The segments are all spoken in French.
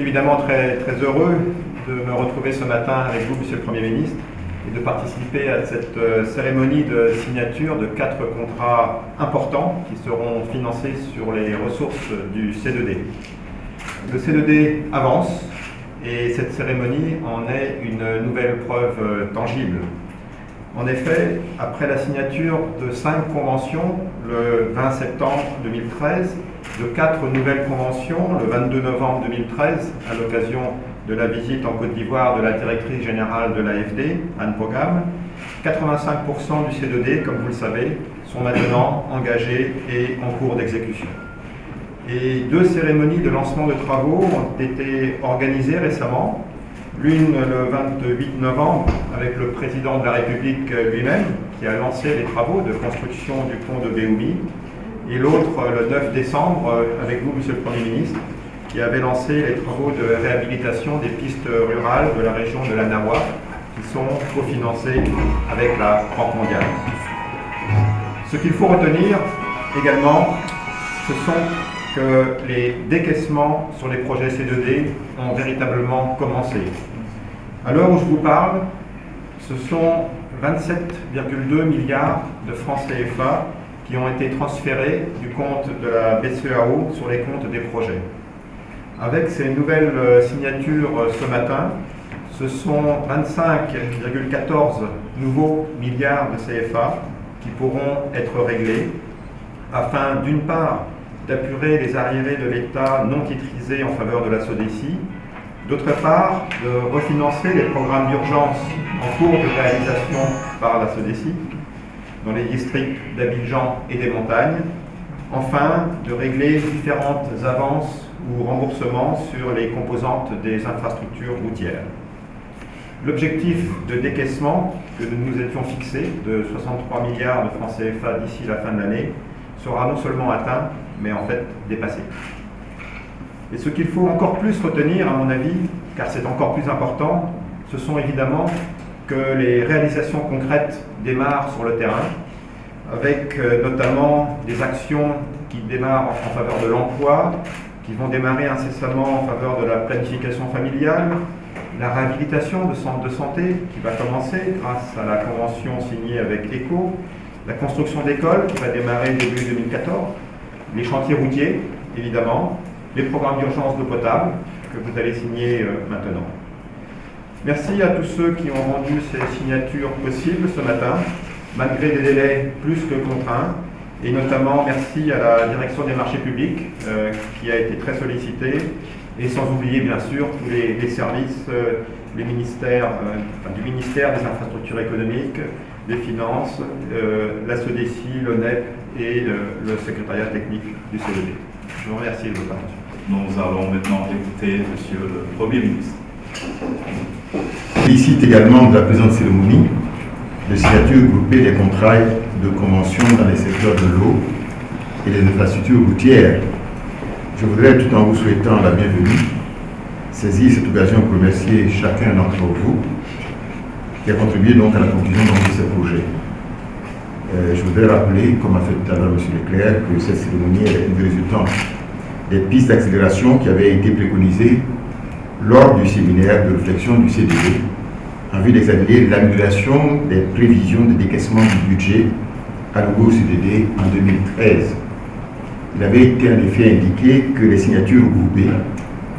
évidemment très heureux de me retrouver ce matin avec vous, Monsieur le Premier ministre, et de participer à cette cérémonie de signature de 4 contrats importants qui seront financés sur les ressources du C2D. Le C2D avance et cette cérémonie en est une nouvelle preuve tangible. En effet, après la signature de 5 conventions le 20 septembre 2013, de 4 nouvelles conventions le 22 novembre 2013, à l'occasion de la visite en Côte d'Ivoire de la directrice générale de l'AFD, Anne Pogam, 85% du C2D, comme vous le savez, sont maintenant engagés et en cours d'exécution. Et 2 cérémonies de lancement de travaux ont été organisées récemment, l'une le 28 novembre avec le président de la République lui-même, qui a lancé les travaux de construction du pont de Béoumi, et l'autre le 9 décembre avec vous, Monsieur le Premier ministre, qui avait lancé les travaux de réhabilitation des pistes rurales de la région de la Nawa, qui sont cofinancés avec la Banque mondiale. Ce qu'il faut retenir également, ce sont que les décaissements sur les projets C2D ont véritablement commencé. À l'heure où je vous parle, ce sont 27,2 milliards de francs CFA qui ont été transférés du compte de la BCEAO sur les comptes des projets. Avec ces nouvelles signatures ce matin, ce sont 25,14 nouveaux milliards de CFA qui pourront être réglés afin, d'une part, d'apurer les arriérés de l'État non titrisés en faveur de la SODECI, d'autre part, de refinancer les programmes d'urgence en cours de réalisation par la SODECI dans les districts d'Abidjan et des montagnes, enfin, de régler différentes avances ou remboursements sur les composantes des infrastructures routières. L'objectif de décaissement que nous nous étions fixés de 63 milliards de francs CFA d'ici la fin de l'année sera non seulement atteint, mais en fait dépassé. Et ce qu'il faut encore plus retenir, à mon avis, car c'est encore plus important, ce sont évidemment que les réalisations concrètes démarrent sur le terrain, avec notamment des actions qui démarrent en faveur de l'emploi, qui vont démarrer incessamment en faveur de la planification familiale, la réhabilitation de centres de santé qui va commencer grâce à la convention signée avec ECHO, la construction d'écoles qui va démarrer début 2014, les chantiers routiers, évidemment, les programmes d'urgence d'eau potable que vous allez signer maintenant. Merci à tous ceux qui ont rendu ces signatures possibles ce matin, malgré des délais plus que contraints, et notamment merci à la direction des marchés publics qui a été très sollicitée, et sans oublier bien sûr tous les services du ministère des infrastructures économiques, des finances, la SODECI, l'ONEP et le secrétariat technique du C2D. Je vous remercie de votre attention. Nous allons maintenant écouter Monsieur le Premier ministre. Je félicite également de la présente cérémonie de signature groupée des contrats de convention dans les secteurs de l'eau et des infrastructures routières. Je voudrais, tout en vous souhaitant la bienvenue, saisir cette occasion pour remercier chacun d'entre vous qui a contribué donc à la conclusion de ces projets. Je voudrais rappeler, comme a fait tout à l'heure M. Leclerc, que cette cérémonie est une résultante des pistes d'accélération qui avaient été préconisées lors du séminaire de réflexion du C2D en vue d'examiner l'amélioration des prévisions de décaissement du budget alloué au C2D en 2013. Il avait été en effet indiqué que les signatures groupées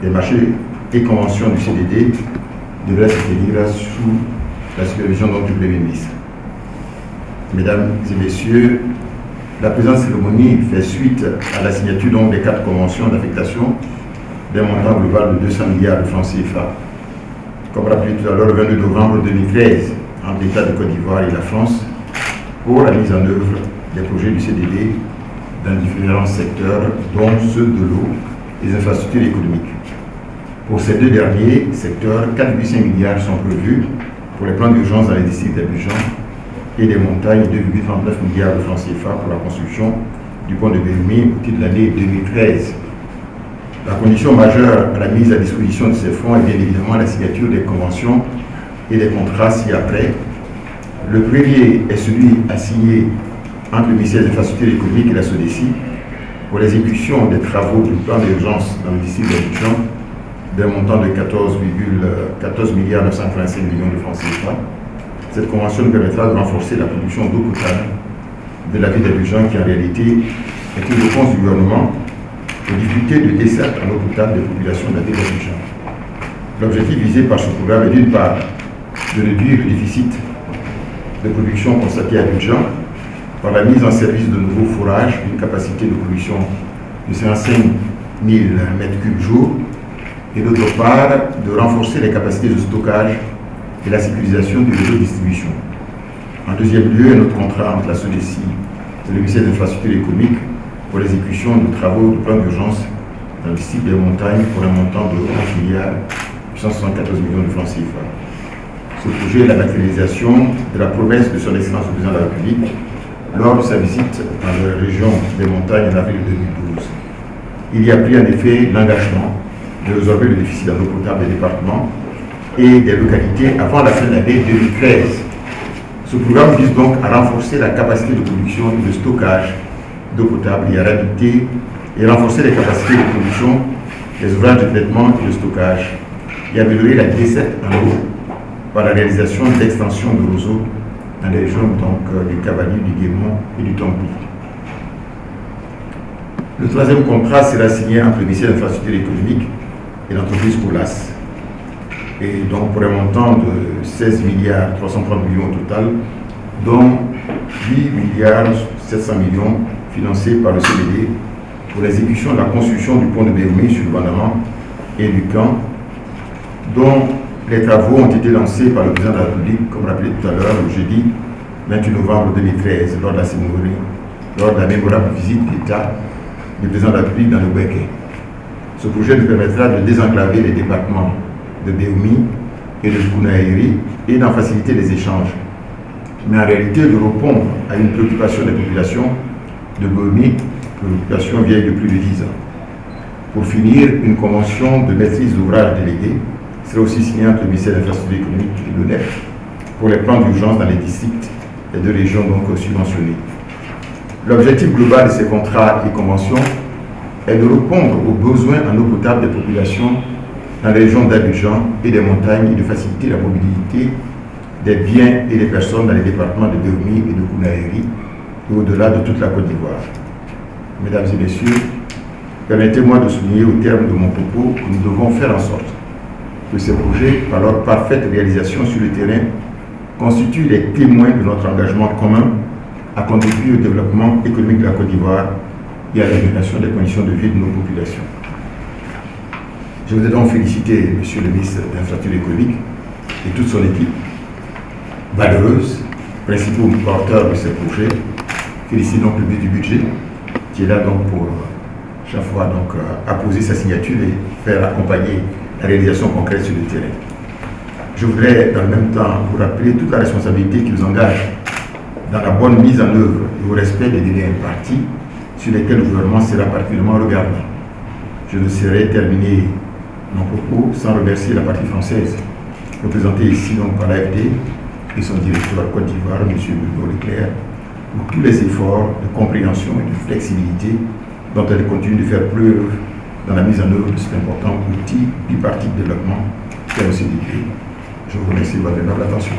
des marchés et conventions du CDD devraient se tenir sous la supervision du Premier ministre. Mesdames et Messieurs, la présente cérémonie fait suite à la signature des 4 conventions d'affectation d'un montant global de 200 milliards de francs CFA. Comme rappelé tout à l'heure, le 22 novembre 2013, entre l'État de Côte d'Ivoire et la France, pour la mise en œuvre des projets du CDD dans différents secteurs, dont ceux de l'eau et des infrastructures économiques. Pour ces 2 derniers secteurs, 4,5 milliards sont prévus pour les plans d'urgence dans les districts d'Abidjan et des montagnes, 2,39 milliards de francs CFA pour la construction du pont de Béoumi au titre de l'année 2013. La condition majeure à la mise à disposition de ces fonds est bien évidemment la signature des conventions et des contrats ci-après. Le premier est celui à signer entre le ministère des Infrastructures économiques et la SODECI pour l'exécution des travaux du plan d'urgence dans le district d'Abidjan d'un montant de 14 milliards 935 millions de francs CFA. Cette convention nous permettra de renforcer la production d'eau potable de la ville d'Abidjan, qui en réalité est une réponse du gouvernement aux difficultés de desserte en eau potable des populations de la ville d'Abidjan. L'objectif visé par ce programme est d'une part de réduire le déficit de production constaté à Abidjan par la mise en service de nouveaux forages d'une capacité de production de 55 000 m3 jour, et d'autre part de renforcer les capacités de stockage et la sécurisation du réseau de distribution. En deuxième lieu, un autre contrat entre la SODECI et le ministère des Infrastructures économiques pour l'exécution de travaux de plan d'urgence dans le district des montagnes pour un montant de 11 milliards 174 millions de francs CFA. Ce projet est la matérialisation de la promesse de son Excellence le Président de la République lors de sa visite dans la région des montagnes en avril 2012. Il y a pris en effet l'engagement de résorber le déficit d'eau potable des départements et des localités avant la fin de l'année 2013. Ce programme vise donc à renforcer la capacité de production et de stockage d'eau potable et à réhabiliter et renforcer les capacités de production des ouvrages de traitement et de stockage et améliorer la desserte en eau par la réalisation d'extensions de réseaux dans les régions du Cavalier, du Guémont et du Tombi. Le troisième contrat sera signé entre le ministère de l'Infrastructure économique et l'entreprise Colas, et donc pour un montant de 16 milliards 330 millions au total, dont 8 milliards 700 millions financés par le CBD pour l'exécution de la construction du pont de Béoumi sur le Bandama et du Camp, dont les travaux ont été lancés par le président de la République, comme rappelé tout à l'heure, le jeudi 28 novembre 2013, lors de la cérémonie, lors de la mémorable visite d'État du président de la République dans le Béquet. Ce projet nous permettra de désenclaver les départements de Béoumi et de Kounaïri et d'en faciliter les échanges, mais en réalité de répondre à une préoccupation des populations de Béoumi, préoccupation vieille de plus de 10 ans. Pour finir, une convention de maîtrise d'ouvrage déléguée sera aussi signée entre le ministère de l'Infrastructure économique et l'ONEF pour les plans d'urgence dans les districts des deux régions donc subventionnées. L'objectif global de ces contrats et conventions est de répondre aux besoins en eau potable des populations dans les régions d'Abidjan et des montagnes et de faciliter la mobilité des biens et des personnes dans les départements de Béoumi et de Kounaïri et au-delà de toute la Côte d'Ivoire. Mesdames et messieurs, permettez-moi de souligner au terme de mon propos que nous devons faire en sorte que ces projets, par leur parfaite réalisation sur le terrain, constituent les témoins de notre engagement commun à contribuer au développement économique de la Côte d'Ivoire et à l'amélioration des conditions de vie de nos populations. Je voudrais donc féliciter M. le ministre de l'Infrastructure économique et toute son équipe, valeureuse, principaux porteurs de ces projets. Féliciter donc le ministre du Budget, qui est là donc pour chaque fois donc, apposer sa signature et faire accompagner la réalisation concrète sur le terrain. Je voudrais dans le même temps vous rappeler toute la responsabilité qui nous engage dans la bonne mise en œuvre et au respect des délais impartis sur lesquels le gouvernement sera particulièrement regardant. Je ne saurais terminer mon propos sans remercier la partie française, représentée ici donc par l'AFD et son directeur Côte d'Ivoire, M. Bruno Leclerc, pour tous les efforts de compréhension et de flexibilité dont elle continue de faire preuve dans la mise en œuvre de cet important outil bipartite de développement qu'est l'OCDE. Je vous remercie de votre aimable attention.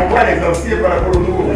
On voit les anciens par rapport aux nouveaux.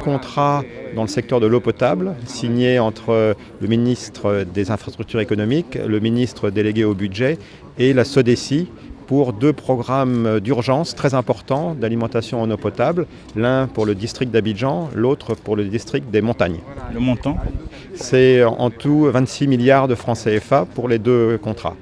Contrat dans le secteur de l'eau potable, signé entre le ministre des Infrastructures économiques, le ministre délégué au budget et la SODECI pour 2 programmes d'urgence très importants d'alimentation en eau potable, l'un pour le district d'Abidjan, l'autre pour le district des Montagnes. Le montant? C'est en tout 26 milliards de francs CFA pour les 2 contrats.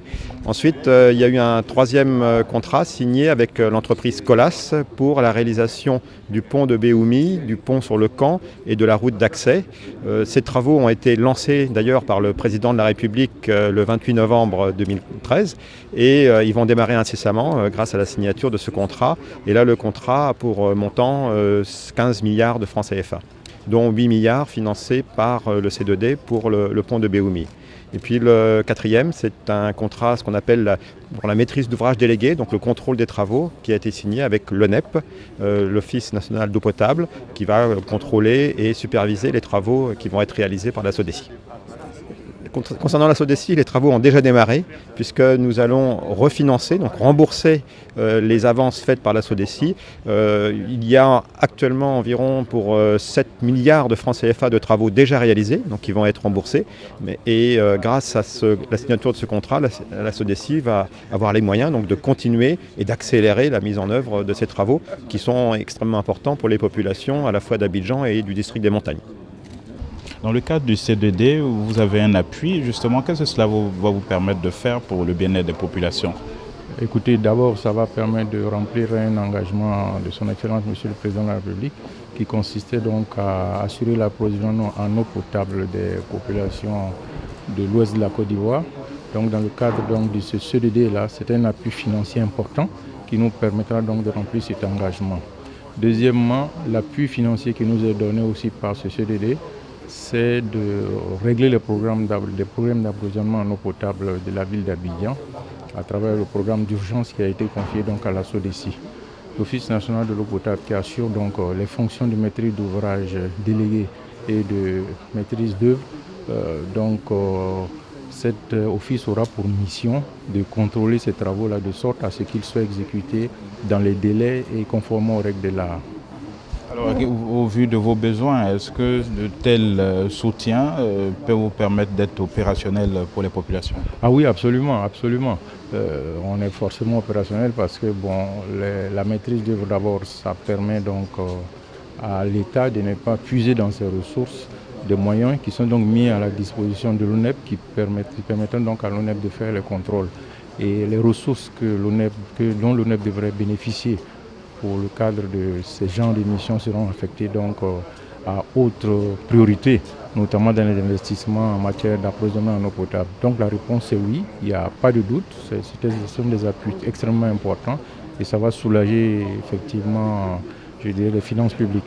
Ensuite, il y a eu un 3e contrat signé avec l'entreprise Colas pour la réalisation du pont de Béoumi, du pont sur le Camp et de la route d'accès. Ces travaux ont été lancés d'ailleurs par le président de la République le 28 novembre 2013 et ils vont démarrer incessamment grâce à la signature de ce contrat. Et là, le contrat a pour montant 15 milliards de francs CFA, dont 8 milliards financés par le C2D pour le pont de Béoumi. Et puis le 4e, c'est un contrat, ce qu'on appelle pour la maîtrise d'ouvrage déléguée, donc le contrôle des travaux, qui a été signé avec l'ONEP, l'Office national d'eau potable, qui va contrôler et superviser les travaux qui vont être réalisés par la SODECI. Concernant la SODECI, les travaux ont déjà démarré puisque nous allons refinancer, donc rembourser les avances faites par la SODECI. Il y a actuellement environ pour 7 milliards de francs CFA de travaux déjà réalisés, donc qui vont être remboursés. Et grâce à la signature de ce contrat, la SODECI va avoir les moyens donc, de continuer et d'accélérer la mise en œuvre de ces travaux qui sont extrêmement importants pour les populations à la fois d'Abidjan et du district des Montagnes. Dans le cadre du C2D, vous avez un appui. Justement, qu'est-ce que cela va vous permettre de faire pour le bien-être des populations? Écoutez, d'abord, ça va permettre de remplir un engagement de son Excellence, Monsieur le Président de la République, qui consistait donc à assurer l'approvisionnement en eau potable des populations de l'ouest de la Côte d'Ivoire. Donc, dans le cadre donc, de ce C2D-là, c'est un appui financier important qui nous permettra donc de remplir cet engagement. Deuxièmement, l'appui financier qui nous est donné aussi par ce C2D, c'est de régler les problèmes d'approvisionnement en eau potable de la ville d'Abidjan à travers le programme d'urgence qui a été confié donc à la SODECI. L'Office national de l'eau potable qui assure donc les fonctions de maîtrise d'ouvrage délégué et de maîtrise d'œuvre. Cet office aura pour mission de contrôler ces travaux-là de sorte à ce qu'ils soient exécutés dans les délais et conformément aux règles de l'art. Alors, au vu de vos besoins, est-ce que de tels soutiens peuvent vous permettre d'être opérationnel pour les populations? Ah oui, absolument, absolument. On est forcément opérationnel parce que la maîtrise d'œuvre d'abord, ça permet donc à l'État de ne pas puiser dans ses ressources des moyens qui sont donc mis à la disposition de l'ONEP qui permettent donc à l'ONEP de faire les contrôles. Et les ressources dont l'ONEP devrait bénéficier pour le cadre de ces genres de missions seront affectés donc à autres priorités, notamment dans les investissements en matière d'approvisionnement en eau potable. Donc la réponse est oui, il n'y a pas de doute, ce sont des appuis extrêmement importants et ça va soulager effectivement, je dirais, les finances publiques.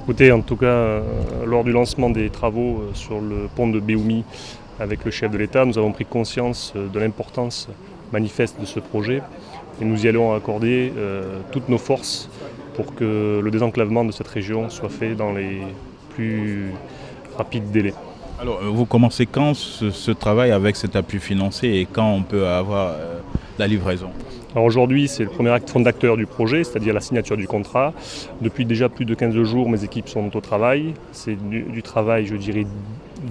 Écoutez, en tout cas, lors du lancement des travaux sur le pont de Béoumi avec le chef de l'État, nous avons pris conscience de l'importance manifeste de ce projet. Et nous y allons accorder toutes nos forces pour que le désenclavement de cette région soit fait dans les plus rapides délais. Alors, vous commencez quand ce travail avec cet appui financier et quand on peut avoir la livraison? Alors aujourd'hui, c'est le premier acte fondateur du projet, c'est-à-dire la signature du contrat. Depuis déjà plus de 15 jours, mes équipes sont au travail. C'est du travail, je dirais,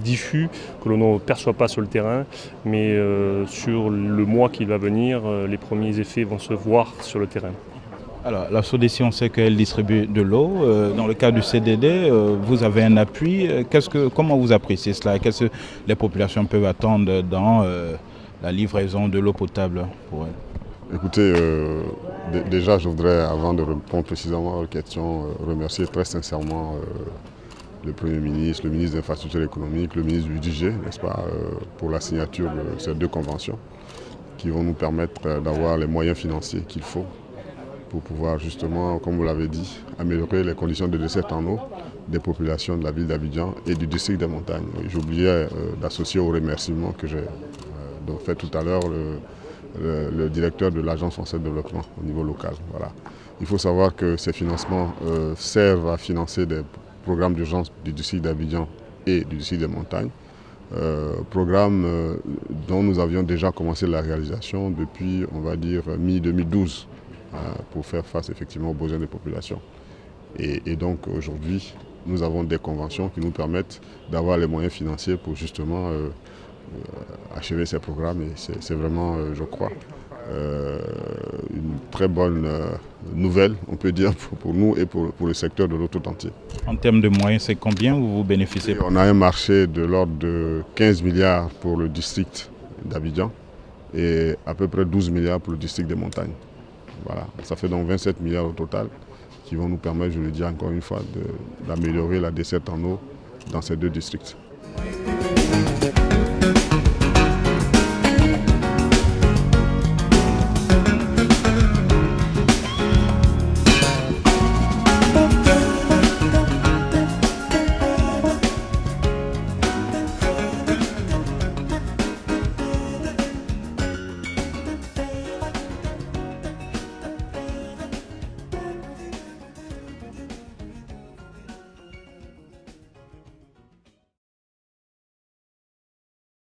diffus, que l'on ne perçoit pas sur le terrain, mais sur le mois qui va venir, les premiers effets vont se voir sur le terrain. Alors, la SODECI, on sait qu'elle distribue de l'eau. Dans le cas du C2D, vous avez un appui. Comment vous appréciez cela? Qu'est-ce que les populations peuvent attendre dans la livraison de l'eau potable pour elles? Écoutez, Déjà, je voudrais, avant de répondre précisément à votre question, remercier très sincèrement le Premier ministre, le ministre des Infrastructures économiques, le ministre du budget, n'est-ce pas, pour la signature de ces 2 conventions qui vont nous permettre d'avoir les moyens financiers qu'il faut pour pouvoir justement, comme vous l'avez dit, améliorer les conditions de desserte en eau des populations de la ville d'Abidjan et du district des montagnes. J'oubliais d'associer au remerciement que j'ai fait tout à l'heure le directeur de l'Agence française de développement au niveau local. Voilà. Il faut savoir que ces financements servent à financer des programmes d'urgence du district d'Abidjan et du district des montagnes. Programme dont nous avions déjà commencé la réalisation depuis, on va dire, mi-2012 pour faire face effectivement aux besoins des populations. Et donc aujourd'hui, nous avons des conventions qui nous permettent d'avoir les moyens financiers pour justement achever ces programmes. Et c'est vraiment, je crois, une très bonne nouvelle, on peut dire, pour nous et pour le secteur de l'eau tout entier. En termes de moyens, c'est combien vous bénéficiez? On a un marché de l'ordre de 15 milliards pour le district d'Abidjan et à peu près 12 milliards pour le district des montagnes. Voilà. Ça fait donc 27 milliards au total qui vont nous permettre, je le dis encore une fois, d'améliorer la desserte en eau dans ces 2 districts.